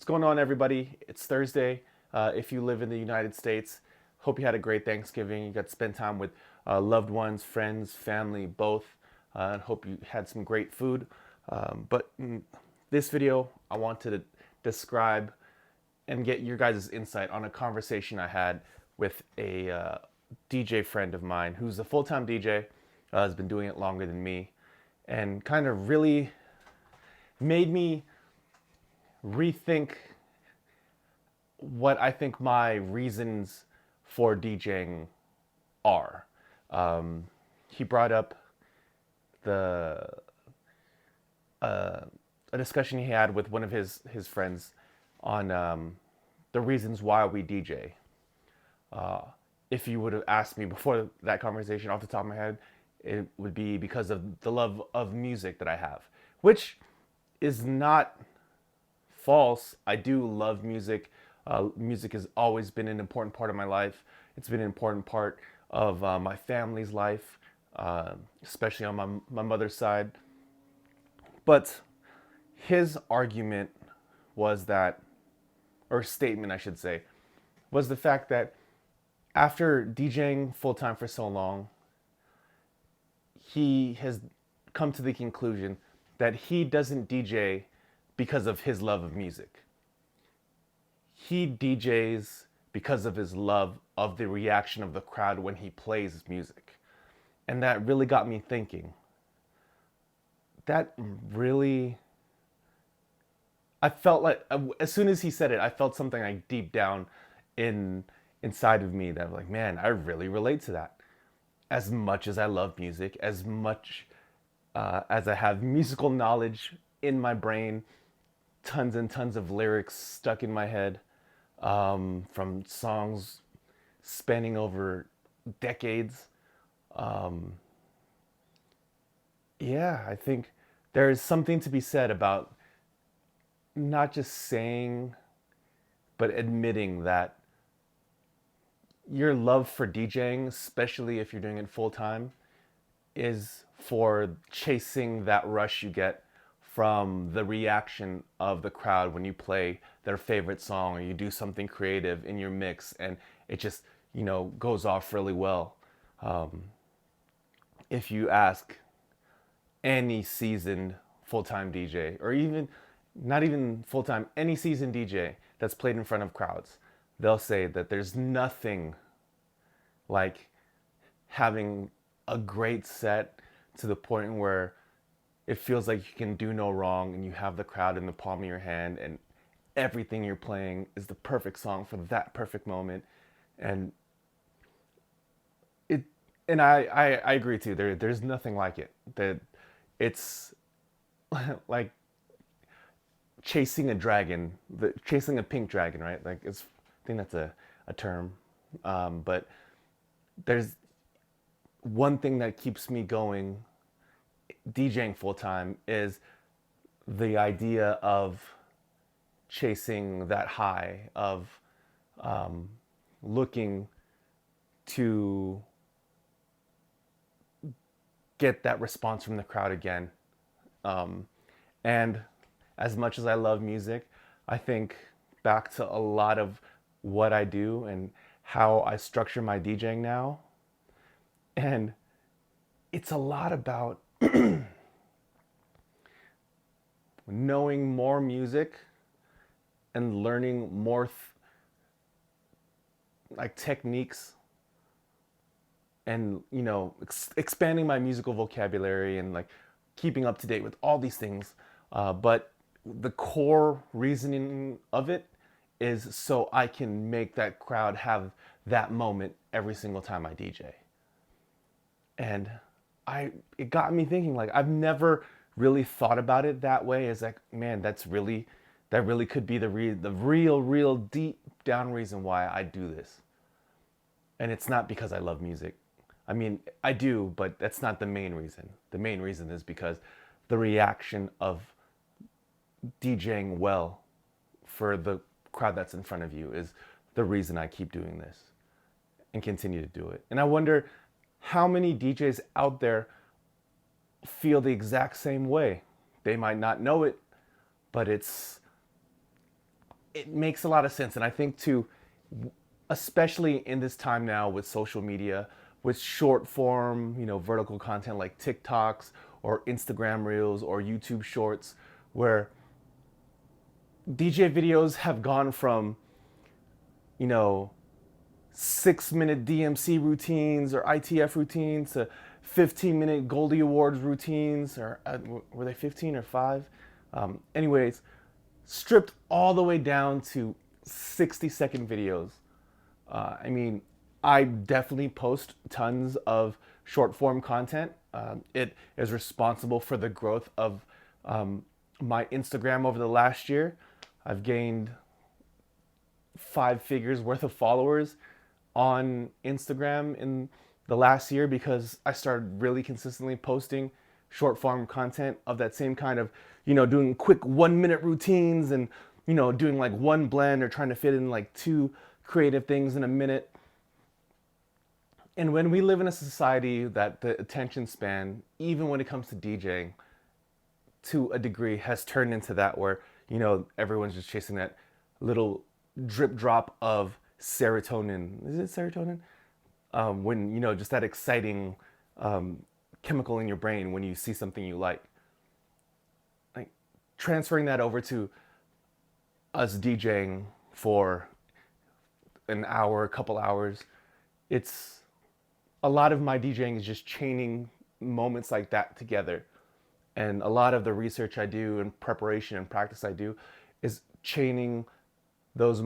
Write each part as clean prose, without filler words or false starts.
What's going on, everybody? It's Thursday. If you live in the United States, hope you had a great Thanksgiving. You got to spend time with loved ones, friends, family, both. And hope you had some great food. But in this video, I wanted to describe and get your guys' insight on a conversation I had with a DJ friend of mine who's a full-time DJ, has been doing it longer than me, and kind of really made me rethink what I think my reasons for DJing are. He brought up the a discussion he had with one of his friends on the reasons why we DJ. If you would have asked me before that conversation off the top of my head, it would be because of the love of music that I have, which is not false. I do love music. Music has always been an important part of my life. It's been an important part of my family's life, especially on my mother's side. But his argument was that, or statement I should say, was the fact that after DJing full time for so long, he has come to the conclusion that he doesn't DJ because of his love of music. He DJs because of his love of the reaction of the crowd when he plays music. And that really got me thinking. That really, I felt like, as soon as he said it, I felt something like deep down inside of me that, like, man, I really relate to that. As much as I love music, as much as I have musical knowledge in my brain, tons and tons of lyrics stuck in my head, from songs spanning over decades. Yeah, I think there is something to be said about not just saying, but admitting that your love for DJing, especially if you're doing it full time, is for chasing that rush you get from the reaction of the crowd when you play their favorite song or you do something creative in your mix and it just, goes off really well. If you ask any seasoned full-time DJ, or even not even full-time, any seasoned DJ that's played in front of crowds, they'll say that there's nothing like having a great set to the point where it feels like you can do no wrong and you have the crowd in the palm of your hand and everything you're playing is the perfect song for that perfect moment. And it and I agree too. There's nothing like it. That it's like chasing a dragon, chasing a pink dragon, right? Like I think that's a term. But there's one thing that keeps me going DJing full time is the idea of chasing that high of looking to get that response from the crowd again. And as much as I love music, I think back to a lot of what I do and how I structure my DJing now. And it's a lot about knowing more music and learning more like techniques and expanding my musical vocabulary and like keeping up to date with all these things, but the core reasoning of it is so I can make that crowd have that moment every single time I DJ. And it got me thinking, like, I've never really thought about it that way, as like, man, that really could be the real deep down reason why I do this. And it's not because I love music. I mean, I do, but that's not the main reason. The main reason is because the reaction of DJing well for the crowd that's in front of you is the reason I keep doing this and continue to do it. And I wonder how many DJs out there feel the exact same way. They might not know it, but it's it makes a lot of sense. And I think too, especially in this time now with social media, with short form, vertical content like TikToks or Instagram Reels or YouTube Shorts, where DJ videos have gone from, you know, 6-minute DMC routines or ITF routines to 15-minute Goldie Awards routines, or were they 15 or 5? Anyways, stripped all the way down to 60-second videos. I mean, I definitely post tons of short form content. It is responsible for the growth of my Instagram over the last year. I've gained 5 figures worth of followers on Instagram in the last year because I started really consistently posting short form content of that same kind of, doing quick 1-minute routines and, doing like one blend or trying to fit in like 2 creative things in a minute. And when we live in a society that the attention span, even when it comes to DJing, to a degree has turned into that where, everyone's just chasing that little drip drop of serotonin. Is it serotonin? When, just that exciting chemical in your brain when you see something you like. Like transferring that over to us DJing for an hour, a couple hours, it's a lot of my DJing is just chaining moments like that together. And a lot of the research I do and preparation and practice I do is chaining those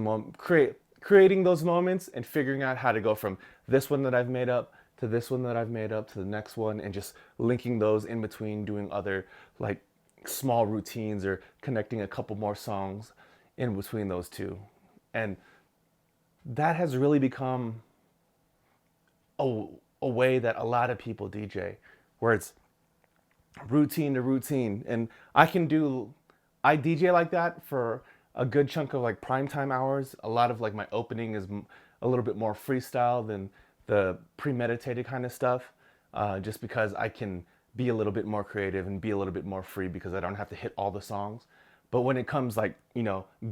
creating those moments and figuring out how to go from this one that I've made up to this one that I've made up to the next one, and just linking those in between, doing other like small routines or connecting a couple more songs in between those two. And that has really become a way that a lot of people DJ, where it's routine to routine. And I DJ like that for a good chunk of like primetime hours. A lot of like my opening is a little bit more freestyle than the premeditated kind of stuff, just because I can be a little bit more creative and be a little bit more free because I don't have to hit all the songs. But when it comes like,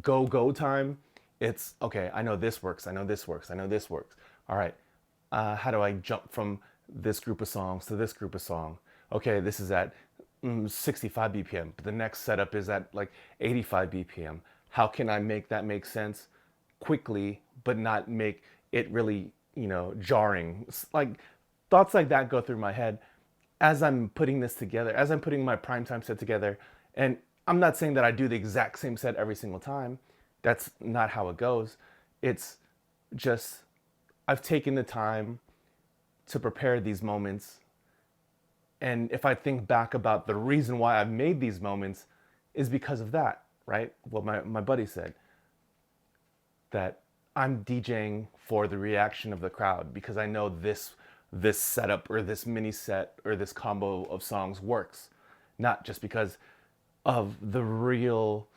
go time, it's okay, I know this works, I know this works, I know this works. All right, how do I jump from this group of songs to this group of song? Okay, this is at 65 BPM, but the next setup is at like 85 BPM. How can I make that make sense quickly, but not make it really, jarring? Like thoughts like that go through my head as I'm putting this together, as I'm putting my primetime set together. And I'm not saying that I do the exact same set every single time. That's not how it goes. It's just, I've taken the time to prepare these moments. And if I think back about the reason why I've made these moments is because of that, right? What my buddy said, that I'm DJing for the reaction of the crowd because I know this setup or this mini set or this combo of songs works, not just because of the real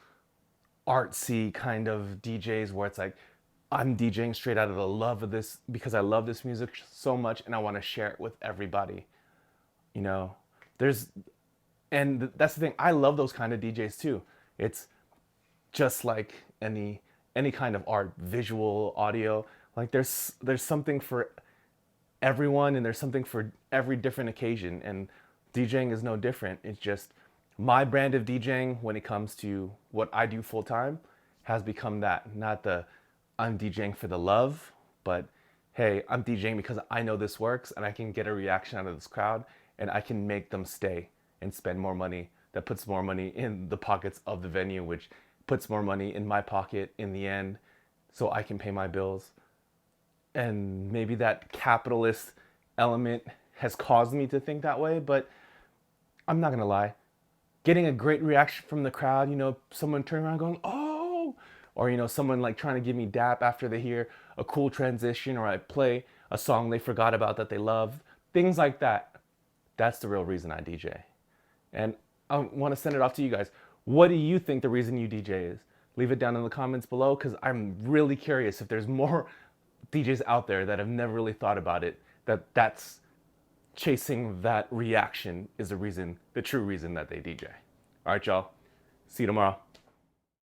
artsy kind of DJs where it's like, I'm DJing straight out of the love of this because I love this music so much and I want to share it with everybody. And that's the thing. I love those kind of DJs too. It's just like any kind of art, visual, audio. Like there's something for everyone and there's something for every different occasion. And DJing is no different. It's just my brand of DJing when it comes to what I do full time has become that. Not the I'm DJing for the love, but hey, I'm DJing because I know this works and I can get a reaction out of this crowd and I can make them stay and spend more money. That puts more money in the pockets of the venue, which puts more money in my pocket in the end so I can pay my bills. And maybe that capitalist element has caused me to think that way, but I'm not gonna lie. Getting a great reaction from the crowd, someone turning around going, oh, or, someone like trying to give me dap after they hear a cool transition or I play a song they forgot about that they love, things like that. That's the real reason I DJ. And I want to send it off to you guys. What do you think the reason you DJ is? Leave it down in the comments below because I'm really curious if there's more DJs out there that have never really thought about it, that's chasing that reaction is the true reason that they DJ. All right, y'all. See you tomorrow.